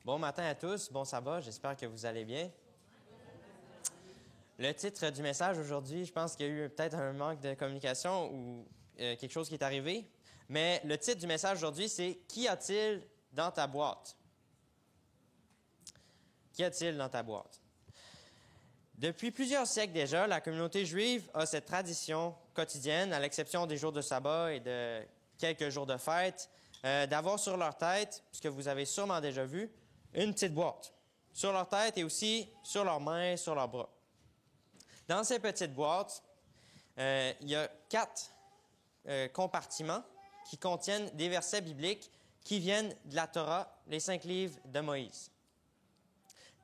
Bon matin à tous, bon sabbat, j'espère que vous allez bien. Le titre du message aujourd'hui, je pense qu'il y a eu peut-être un manque de communication ou quelque chose qui est arrivé, mais le titre du message aujourd'hui, c'est « Qu'y a-t-il dans ta boîte? » Qu'y a-t-il dans ta boîte? Depuis plusieurs siècles déjà, la communauté juive a cette tradition quotidienne, à l'exception des jours de sabbat et de quelques jours de fête, d'avoir sur leur tête, ce que vous avez sûrement déjà vu, une petite boîte. Sur leur tête et aussi sur leurs mains, sur leurs bras. Dans ces petites boîtes, il y a 4 compartiments qui contiennent des versets bibliques qui viennent de la Torah, les 5 livres de Moïse.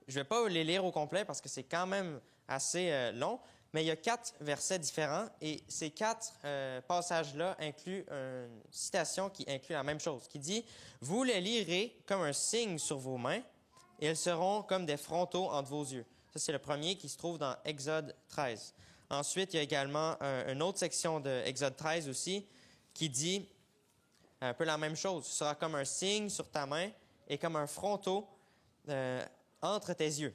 Je ne vais pas les lire au complet parce que c'est quand même assez long, mais il y a 4 versets différents et ces 4 passages-là incluent une citation qui inclut la même chose, qui dit « Vous les lirez comme un signe sur vos mains et elles seront comme des frontaux entre vos yeux. » Ça, c'est le premier qui se trouve dans Exode 13. Ensuite, il y a également une autre section de Exode 13 aussi qui dit un peu la même chose. Ce sera comme un signe sur ta main et comme un fronteau entre tes yeux.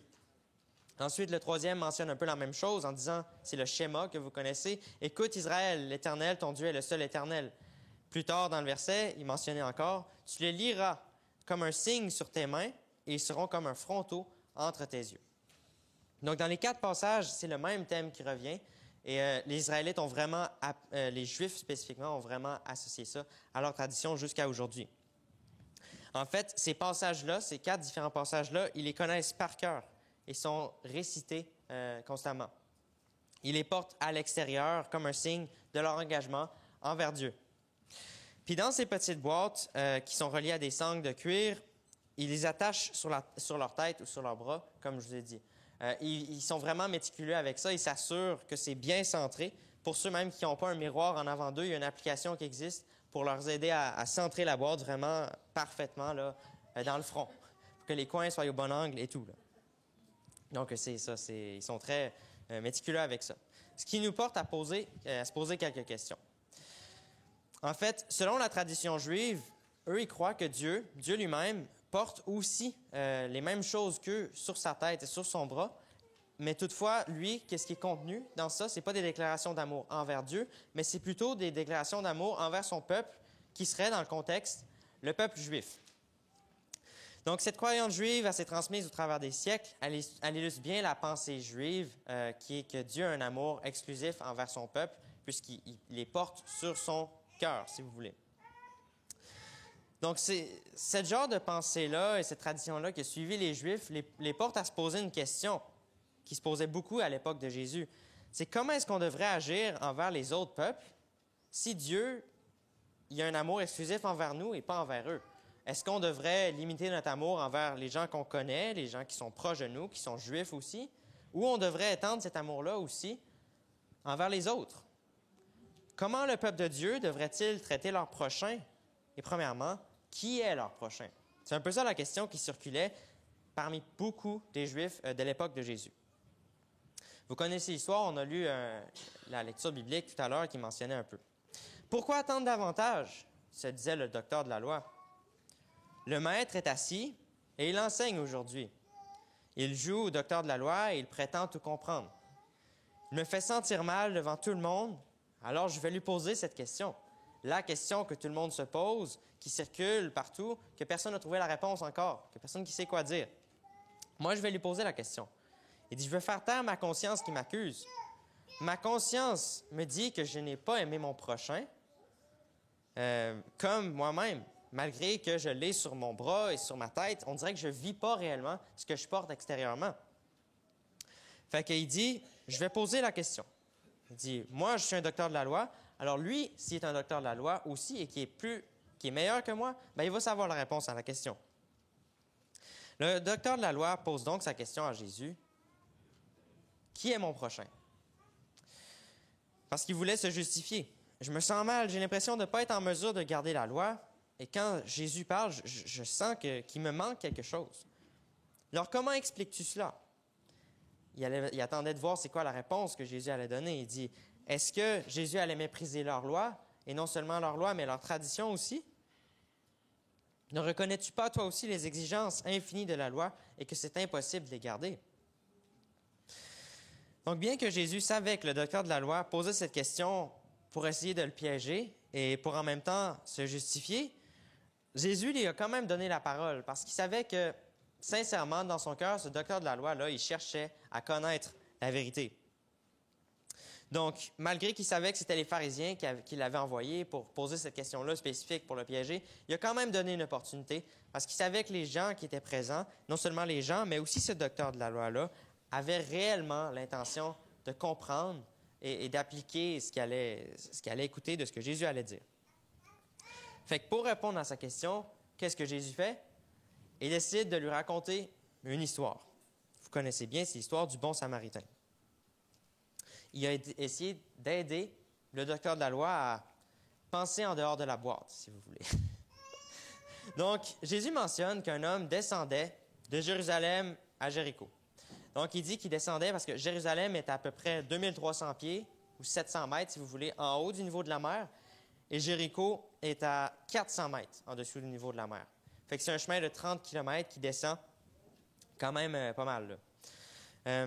Ensuite, le troisième mentionne un peu la même chose en disant, c'est le schéma que vous connaissez. « Écoute Israël, l'Éternel, ton Dieu est le seul Éternel. » Plus tard dans le verset, il mentionnait encore, « Tu les liras comme un signe sur tes mains et ils seront comme un fronteau entre tes yeux. » Donc, dans les 4 passages, c'est le même thème qui revient. Et les Israélites ont vraiment, les Juifs spécifiquement, ont vraiment associé ça à leur tradition jusqu'à aujourd'hui. En fait, ces passages-là, ces 4 différents passages-là, ils les connaissent par cœur et sont récités constamment. Ils les portent à l'extérieur comme un signe de leur engagement envers Dieu. Puis dans ces petites boîtes qui sont reliées à des sangles de cuir, ils les attachent sur leur tête ou sur leurs bras, comme je vous ai dit. Ils sont vraiment méticuleux avec ça. Ils s'assurent que c'est bien centré. Pour ceux même qui n'ont pas un miroir en avant d'eux, il y a une application qui existe pour leur aider à centrer la boîte vraiment parfaitement là, dans le front, pour que les coins soient au bon angle et tout. Là. Donc, c'est ça. Ils sont très méticuleux avec ça. Ce qui nous porte à se poser quelques questions. En fait, selon la tradition juive, eux, ils croient que Dieu lui-même, porte aussi les mêmes choses qu'eux sur sa tête et sur son bras. Mais toutefois, lui, qu'est-ce qui est contenu dans ça? C'est pas des déclarations d'amour envers Dieu, mais c'est plutôt des déclarations d'amour envers son peuple, qui serait, dans le contexte, le peuple juif. Donc, cette croyance juive, elle s'est transmise au travers des siècles. Elle illustre bien la pensée juive, qui est que Dieu a un amour exclusif envers son peuple, puisqu'il les porte sur son cœur, si vous voulez. Donc, c'est ce genre de pensée-là et cette tradition-là qui a suivi les Juifs les porte à se poser une question qui se posait beaucoup à l'époque de Jésus. C'est comment est-ce qu'on devrait agir envers les autres peuples si Dieu, il a un amour exclusif envers nous et pas envers eux? Est-ce qu'on devrait limiter notre amour envers les gens qu'on connaît, les gens qui sont proches de nous, qui sont Juifs aussi, ou on devrait étendre cet amour-là aussi envers les autres? Comment le peuple de Dieu devrait-il traiter leur prochain? Et premièrement, qui est leur prochain? C'est un peu ça la question qui circulait parmi beaucoup des Juifs de l'époque de Jésus. Vous connaissez l'histoire, on a lu la lecture biblique tout à l'heure qui mentionnait un peu. Pourquoi attendre davantage? Se disait le docteur de la loi. Le maître est assis et il enseigne aujourd'hui. Il joue au docteur de la loi et il prétend tout comprendre. Il me fait sentir mal devant tout le monde, alors je vais lui poser cette question. La question que tout le monde se pose, qui circule partout, que personne n'a trouvé la réponse encore, que personne ne sait quoi dire. Moi, je vais lui poser la question. Il dit, je veux faire taire ma conscience qui m'accuse. Ma conscience me dit que je n'ai pas aimé mon prochain comme moi-même. Malgré que je l'ai sur mon bras et sur ma tête, on dirait que je ne vis pas réellement ce que je porte extérieurement. Fait qu'il dit, je vais poser la question. Il dit, moi, je suis un docteur de la loi. Alors lui, s'il est un docteur de la loi aussi et qui est meilleur que moi, ben, il va savoir la réponse à la question. Le docteur de la loi pose donc sa question à Jésus. Qui est mon prochain? Parce qu'il voulait se justifier. Je me sens mal, j'ai l'impression de ne pas être en mesure de garder la loi. Et quand Jésus parle, je sens qu'il me manque quelque chose. Alors, comment expliques-tu cela? Il attendait de voir c'est quoi la réponse que Jésus allait donner. Il dit, est-ce que Jésus allait mépriser leur loi, et non seulement leur loi, mais leur tradition aussi? Ne reconnais-tu pas toi aussi les exigences infinies de la loi et que c'est impossible de les garder? » Donc, bien que Jésus savait que le docteur de la loi posait cette question pour essayer de le piéger et pour en même temps se justifier, Jésus lui a quand même donné la parole parce qu'il savait que, sincèrement, dans son cœur, ce docteur de la loi-là, il cherchait à connaître la vérité. Donc, malgré qu'il savait que c'était les pharisiens qui l'avaient envoyé pour poser cette question-là spécifique pour le piéger, il a quand même donné une opportunité parce qu'il savait que les gens qui étaient présents, non seulement les gens, mais aussi ce docteur de la loi-là, avaient réellement l'intention de comprendre et d'appliquer ce qu'il allait écouter de ce que Jésus allait dire. Fait que pour répondre à sa question, qu'est-ce que Jésus fait? Il décide de lui raconter une histoire. Vous connaissez bien, c'est l'histoire du bon Samaritain. Il a essayé d'aider le docteur de la loi à penser en dehors de la boîte, si vous voulez. Donc, Jésus mentionne qu'un homme descendait de Jérusalem à Jéricho. Donc, il dit qu'il descendait parce que Jérusalem est à peu près 2300 pieds, ou 700 mètres, si vous voulez, en haut du niveau de la mer, et Jéricho est à 400 mètres en dessous du niveau de la mer. Fait que c'est un chemin de 30 km qui descend quand même pas mal, là.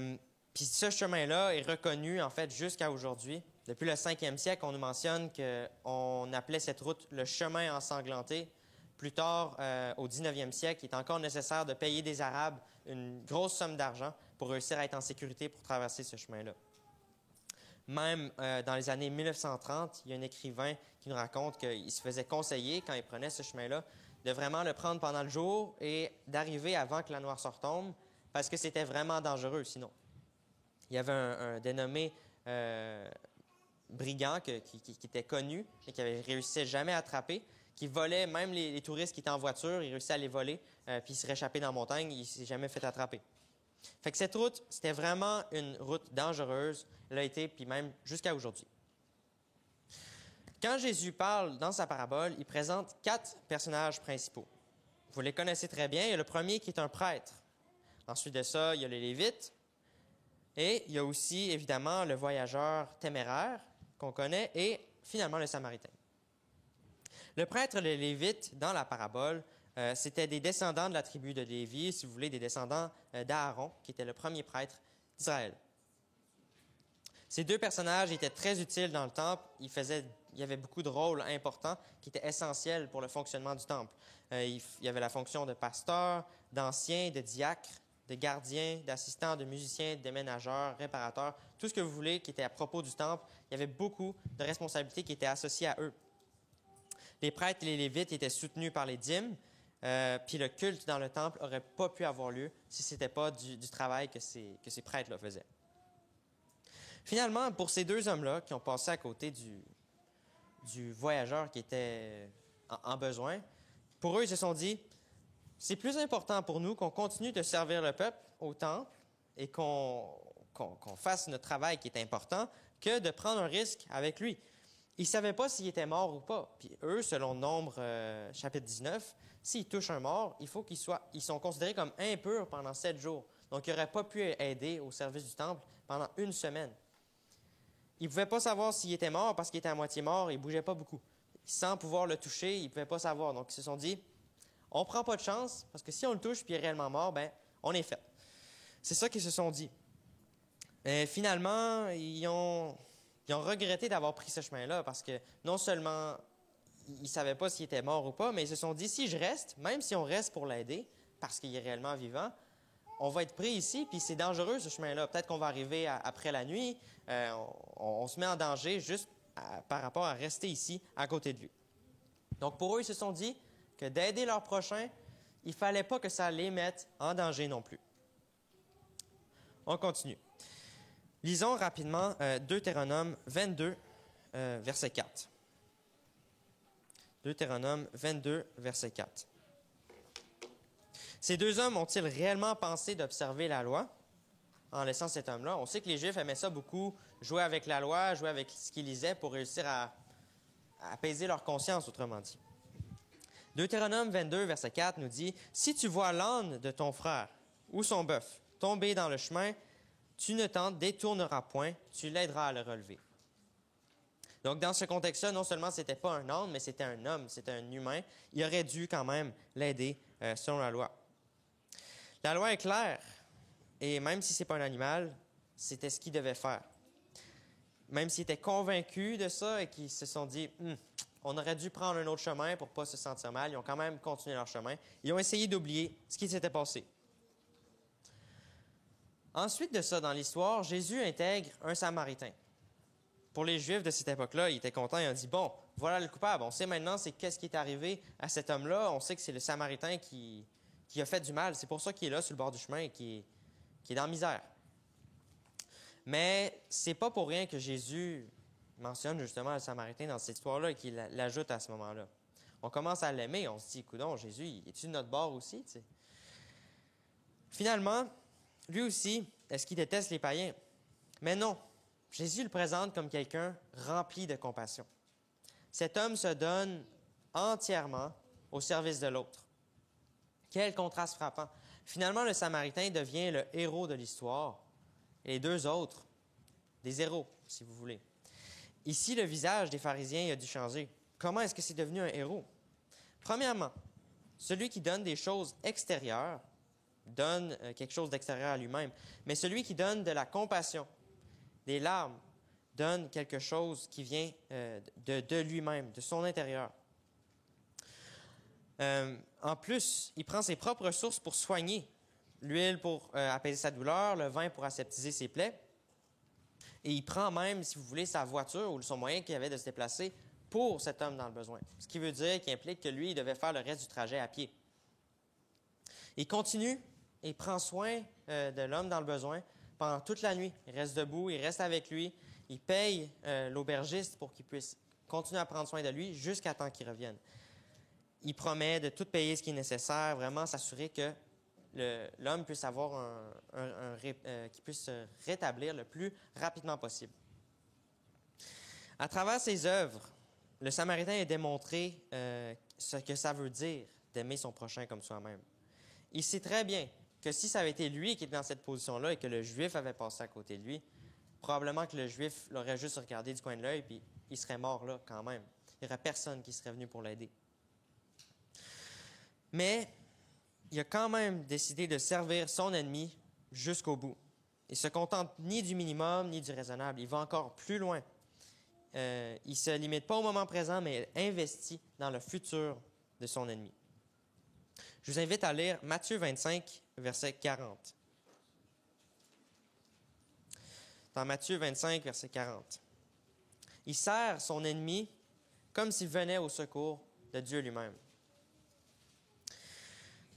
Puis ce chemin-là est reconnu, en fait, jusqu'à aujourd'hui. Depuis le 5e siècle, on nous mentionne qu'on appelait cette route le chemin ensanglanté. Plus tard, au 19e siècle, il est encore nécessaire de payer des Arabes une grosse somme d'argent pour réussir à être en sécurité pour traverser ce chemin-là. Même dans les années 1930, il y a un écrivain qui nous raconte qu'il se faisait conseiller, quand il prenait ce chemin-là, de vraiment le prendre pendant le jour et d'arriver avant que la noirceur tombe, parce que c'était vraiment dangereux sinon. Il y avait un dénommé brigand qui était connu et qui avait réussi jamais à attraper, qui volait même les touristes qui étaient en voiture, il réussissait à les voler, puis il se réchappait dans la montagne, il ne s'est jamais fait attraper. Fait que cette route, c'était vraiment une route dangereuse, elle a été, puis même jusqu'à aujourd'hui. Quand Jésus parle dans sa parabole, il présente 4 personnages principaux. Vous les connaissez très bien. Il y a le premier qui est un prêtre. Ensuite de ça, il y a les Lévites. Et il y a aussi, évidemment, le voyageur téméraire qu'on connaît et finalement le Samaritain. Le prêtre et les Lévites, dans la parabole, c'était des descendants de la tribu de Lévi, si vous voulez, des descendants d'Aaron, qui était le premier prêtre d'Israël. Ces 2 personnages étaient très utiles dans le temple. Il y avait beaucoup de rôles importants qui étaient essentiels pour le fonctionnement du temple. Il y avait la fonction de pasteur, d'ancien, de diacre, de gardien, d'assistant, de musicien, de déménageur, réparateur, tout ce que vous voulez qui était à propos du temple. Il y avait beaucoup de responsabilités qui étaient associées à eux. Les prêtres et les Lévites étaient soutenus par les dîmes, puis le culte dans le temple n'aurait pas pu avoir lieu si ce n'était pas du travail que ces prêtres-là faisaient. Finalement, pour ces 2 hommes-là qui ont passé à côté du voyageur qui était en besoin, pour eux, ils se sont dit, c'est plus important pour nous qu'on continue de servir le peuple au temple et qu'on fasse notre travail qui est important que de prendre un risque avec lui. Ils ne savaient pas s'il était mort ou pas. Puis eux, selon Nombre chapitre 19, s'ils touchent un mort, il faut ils sont considérés comme impurs pendant 7 jours. Donc, ils n'auraient pas pu aider au service du temple pendant 1 semaine. Ils ne pouvaient pas savoir s'il était mort parce qu'il était à moitié mort et il ne bougeait pas beaucoup. Sans pouvoir le toucher, ils ne pouvaient pas savoir. Donc, ils se sont dit, on ne prend pas de chance parce que si on le touche et il est réellement mort, ben, on est fait. C'est ça qu'ils se sont dit. Et finalement, ils ont regretté d'avoir pris ce chemin-là parce que non seulement ils ne savaient pas s'il était mort ou pas, mais ils se sont dit, si je reste, même si on reste pour l'aider, parce qu'il est réellement vivant, on va être pris ici, puis c'est dangereux ce chemin-là. Peut-être qu'on va arriver après la nuit, on se met en danger juste par rapport à rester ici à côté de lui. Donc pour eux, ils se sont dit que d'aider leur prochain, il ne fallait pas que ça les mette en danger non plus. On continue. Lisons rapidement Deutéronome 22, verset 4. Deutéronome 22, verset 4. Ces 2 hommes ont-ils réellement pensé d'observer la loi en laissant cet homme-là? On sait que les Juifs aimaient ça beaucoup, jouer avec la loi, jouer avec ce qu'ils lisaient pour réussir à apaiser leur conscience, autrement dit. Deutéronome 22, verset 4 nous dit « Si tu vois l'âne de ton frère ou son bœuf tomber dans le chemin, tu ne t'en détourneras point, tu l'aideras à le relever. » Donc, dans ce contexte-là, non seulement ce n'était pas un âne, mais c'était un homme, c'était un humain. Il aurait dû quand même l'aider selon la loi. La loi est claire, et même si ce n'est pas un animal, c'était ce qu'il devait faire. Même s'ils étaient convaincus de ça et qu'ils se sont dit on aurait dû prendre un autre chemin pour ne pas se sentir mal, ils ont quand même continué leur chemin. Ils ont essayé d'oublier ce qui s'était passé. Ensuite de ça, dans l'histoire, Jésus intègre un Samaritain. Pour les Juifs de cette époque-là, ils étaient contents. Ils ont dit, bon, voilà le coupable. On sait maintenant qu'est-ce qui est arrivé à cet homme-là. On sait que c'est le Samaritain qui a fait du mal. C'est pour ça qu'il est là, sur le bord du chemin, et qui est dans la misère. Mais c'est pas pour rien que Jésus mentionne justement le Samaritain dans cette histoire-là et qu'il l'ajoute à ce moment-là. On commence à l'aimer. On se dit, coudonc, Jésus, est-tu de notre bord aussi? T'sais? Finalement, lui aussi, est-ce qu'il déteste les païens? Mais non. Jésus le présente comme quelqu'un rempli de compassion. Cet homme se donne entièrement au service de l'autre. Quel contraste frappant. Finalement, le Samaritain devient le héros de l'histoire et les deux autres, des héros, si vous voulez. Ici, le visage des pharisiens a dû changer. Comment est-ce que c'est devenu un héros? Premièrement, celui qui donne des choses extérieures donne quelque chose d'extérieur à lui-même, mais celui qui donne de la compassion, des larmes, donne quelque chose qui vient de lui-même, de son intérieur. En plus, il prend ses propres ressources pour soigner. L'huile pour apaiser sa douleur, le vin pour aseptiser ses plaies. Et il prend même, si vous voulez, sa voiture ou son moyen qu'il avait de se déplacer pour cet homme dans le besoin. Ce qui veut dire, qui implique que lui, il devait faire le reste du trajet à pied. Il continue et prend soin de l'homme dans le besoin pendant toute la nuit. Il reste debout, il reste avec lui. Il paye l'aubergiste pour qu'il puisse continuer à prendre soin de lui jusqu'à temps qu'il revienne. Il promet de tout payer ce qui est nécessaire, vraiment s'assurer que l'homme puisse avoir qu'il puisse se rétablir le plus rapidement possible. À travers ses œuvres, le Samaritain a démontré ce que ça veut dire d'aimer son prochain comme soi-même. Il sait très bien que si ça avait été lui qui était dans cette position-là et que le Juif avait passé à côté de lui, probablement que le Juif l'aurait juste regardé du coin de l'œil puis il serait mort là quand même. Il n'y aurait personne qui serait venu pour l'aider. Mais il a quand même décidé de servir son ennemi jusqu'au bout. Il ne se contente ni du minimum ni du raisonnable. Il va encore plus loin. Il ne se limite pas au moment présent, mais investit dans le futur de son ennemi. Je vous invite à lire Matthieu 25, verset 40. Dans Matthieu 25, verset 40. Il sert son ennemi comme s'il venait au secours de Dieu lui-même.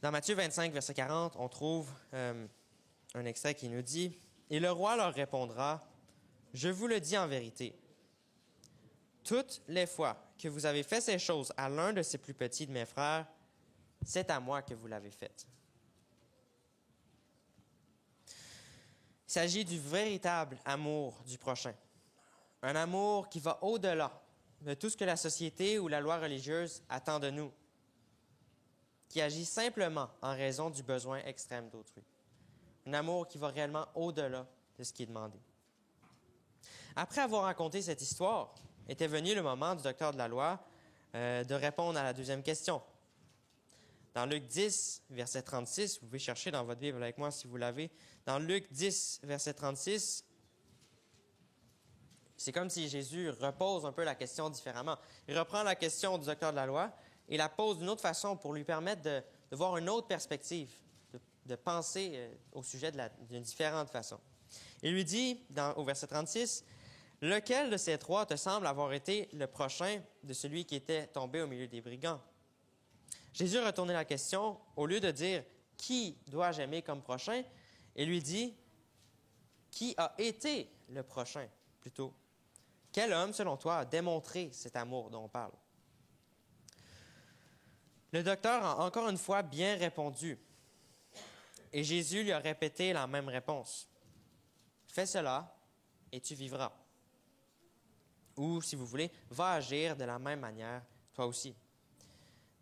Dans Matthieu 25, verset 40, on trouve un extrait qui nous dit « Et le roi leur répondra, « Je vous le dis en vérité, toutes les fois que vous avez fait ces choses à l'un de ces plus petits de mes frères, c'est à moi que vous l'avez fait. » Il s'agit du véritable amour du prochain. Un amour qui va au-delà de tout ce que la société ou la loi religieuse attend de nous, qui agit simplement en raison du besoin extrême d'autrui. Un amour qui va réellement au-delà de ce qui est demandé. Après avoir raconté cette histoire, était venu le moment du docteur de la loi de répondre à la deuxième question. Dans Luc 10, verset 36, vous pouvez chercher dans votre Bible avec moi si vous l'avez. Dans Luc 10, verset 36, c'est comme si Jésus repose un peu la question différemment. Il reprend la question du docteur de la loi et la pose d'une autre façon pour lui permettre de voir une autre perspective, de penser au sujet d'une différente façon. Il lui dit, au verset 36, « Lequel de ces trois te semble avoir été le prochain de celui qui était tombé au milieu des brigands? » Jésus a retourné la question, au lieu de dire « Qui dois-je aimer comme prochain? » et lui dit « Qui a été le prochain? » plutôt. Quel homme, selon toi, a démontré cet amour dont on parle? Le docteur a encore une fois bien répondu. Et Jésus lui a répété la même réponse. « Fais cela et tu vivras. » Ou, si vous voulez, va agir de la même manière, toi aussi.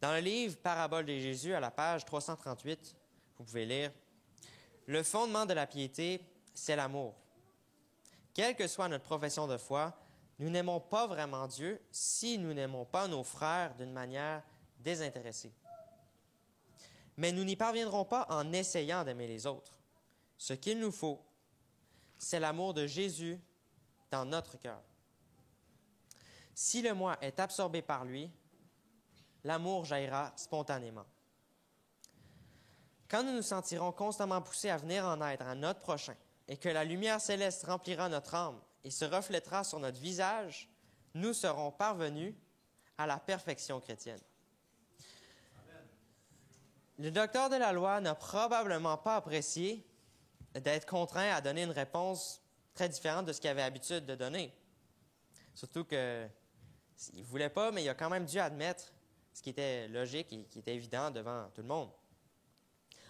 Dans le livre Parabole de Jésus, à la page 338, vous pouvez lire « Le fondement de la piété, c'est l'amour. Quelle que soit notre profession de foi, Nous n'aimons pas vraiment Dieu si nous n'aimons pas nos frères d'une manière désintéressée. Mais nous n'y parviendrons pas en essayant d'aimer les autres. Ce qu'il nous faut, c'est l'amour de Jésus dans notre cœur. Si le moi est absorbé par lui, l'amour jaillira spontanément. Quand nous nous sentirons constamment poussés à venir en aide à notre prochain et que la lumière céleste remplira notre âme et se reflètera sur notre visage, nous serons parvenus à la perfection chrétienne. Le docteur de la loi n'a probablement pas apprécié d'être contraint à donner une réponse très différente de ce qu'il avait l'habitude de donner. Surtout qu'il ne voulait pas, mais il a quand même dû admettre ce qui était logique et qui était évident devant tout le monde.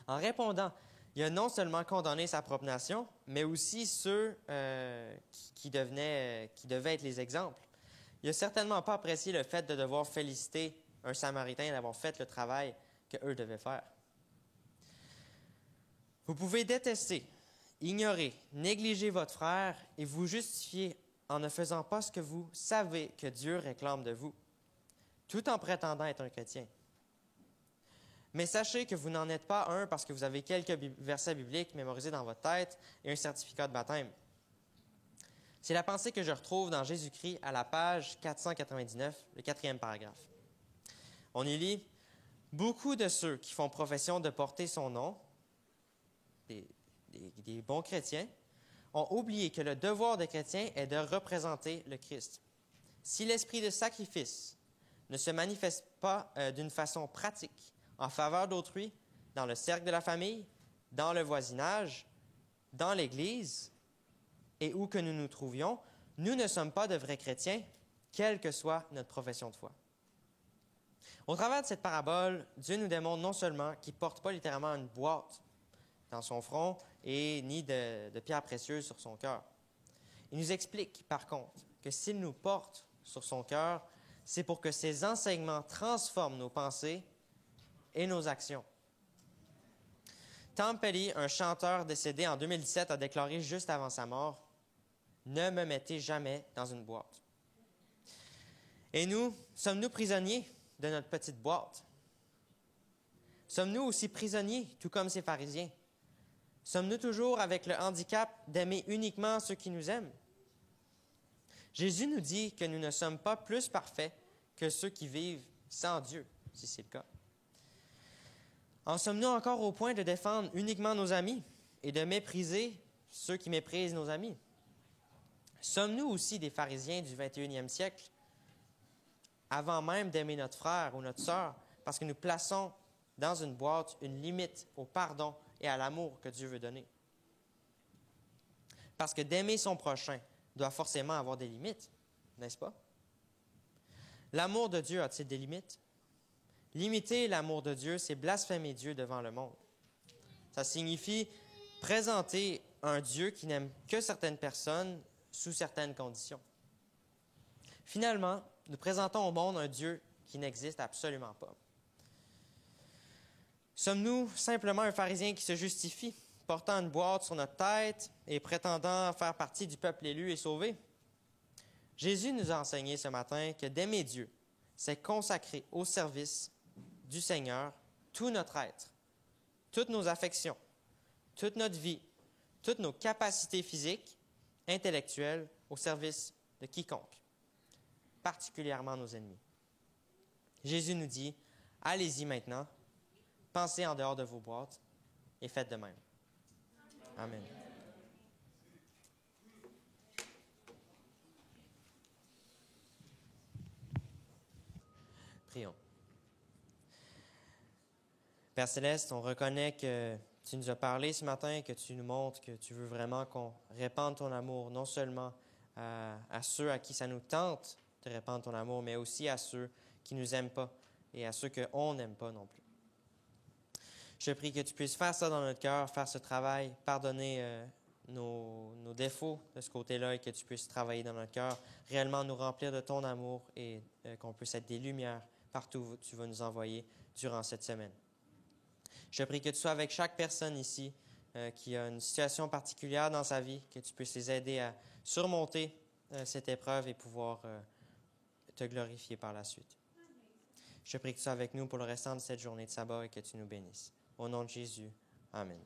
En répondant, il a non seulement condamné sa propre nation, mais aussi ceux qui devaient être les exemples. Il n'a certainement pas apprécié le fait de devoir féliciter un Samaritain d'avoir fait le travail qu'eux devaient faire. Vous pouvez détester, ignorer, négliger votre frère et vous justifier en ne faisant pas ce que vous savez que Dieu réclame de vous, tout en prétendant être un chrétien. Mais sachez que vous n'en êtes pas un parce que vous avez quelques versets bibliques mémorisés dans votre tête et un certificat de baptême. C'est la pensée que je retrouve dans Jésus-Christ à la page 499, le 4e paragraphe. On y lit « Beaucoup de ceux qui font profession de porter son nom, des bons chrétiens, ont oublié que le devoir des chrétiens est de représenter le Christ. Si l'esprit de sacrifice ne se manifeste pas d'une façon pratique en faveur d'autrui, dans le cercle de la famille, dans le voisinage, dans l'Église, et où que nous nous trouvions, nous ne sommes pas de vrais chrétiens, quelle que soit notre profession de foi. » Au travers de cette parabole, Dieu nous démontre non seulement qu'il ne porte pas littéralement une boîte dans son front et ni de pierres précieuses sur son cœur. Il nous explique, par contre, que s'il nous porte sur son cœur, c'est pour que ses enseignements transforment nos pensées et nos actions. Tom Petty, un chanteur décédé en 2017, a déclaré juste avant sa mort « Ne me mettez jamais dans une boîte. » Et nous, sommes-nous prisonniers de notre petite boîte? Sommes-nous aussi prisonniers, tout comme ces pharisiens? Sommes-nous toujours avec le handicap d'aimer uniquement ceux qui nous aiment? Jésus nous dit que nous ne sommes pas plus parfaits que ceux qui vivent sans Dieu, si c'est le cas. En sommes-nous encore au point de défendre uniquement nos amis et de mépriser ceux qui méprisent nos amis? Sommes-nous aussi des pharisiens du 21e siècle, avant même d'aimer notre frère ou notre sœur, parce que nous plaçons dans une boîte une limite au pardon et à l'amour que Dieu veut donner? Parce que d'aimer son prochain doit forcément avoir des limites, n'est-ce pas? L'amour de Dieu a-t-il des limites? Limiter l'amour de Dieu, c'est blasphémer Dieu devant le monde. Ça signifie présenter un Dieu qui n'aime que certaines personnes sous certaines conditions. Finalement, nous présentons au monde un Dieu qui n'existe absolument pas. Sommes-nous simplement un pharisien qui se justifie, portant une boîte sur notre tête et prétendant faire partie du peuple élu et sauvé? Jésus nous a enseigné ce matin que d'aimer Dieu, c'est consacrer au service du Seigneur tout notre être, toutes nos affections, toute notre vie, toutes nos capacités physiques, intellectuelles, au service de quiconque, particulièrement nos ennemis. Jésus nous dit, allez-y maintenant, pensez en dehors de vos boîtes et faites de même. Amen. Prions. Père Céleste, on reconnaît que tu nous as parlé ce matin, que tu nous montres que tu veux vraiment qu'on répande ton amour, non seulement à ceux à qui ça nous tente de répandre ton amour, mais aussi à ceux qui ne nous aiment pas et à ceux qu'on n'aime pas non plus. Je prie que tu puisses faire ça dans notre cœur, faire ce travail, pardonner nos défauts de ce côté-là et que tu puisses travailler dans notre cœur, réellement nous remplir de ton amour et qu'on puisse être des lumières partout où tu vas nous envoyer durant cette semaine. Je prie que tu sois avec chaque personne ici qui a une situation particulière dans sa vie, que tu puisses les aider à surmonter cette épreuve et pouvoir te glorifier par la suite. Je prie que tu sois avec nous pour le restant de cette journée de sabbat et que tu nous bénisses. Au nom de Jésus, amen.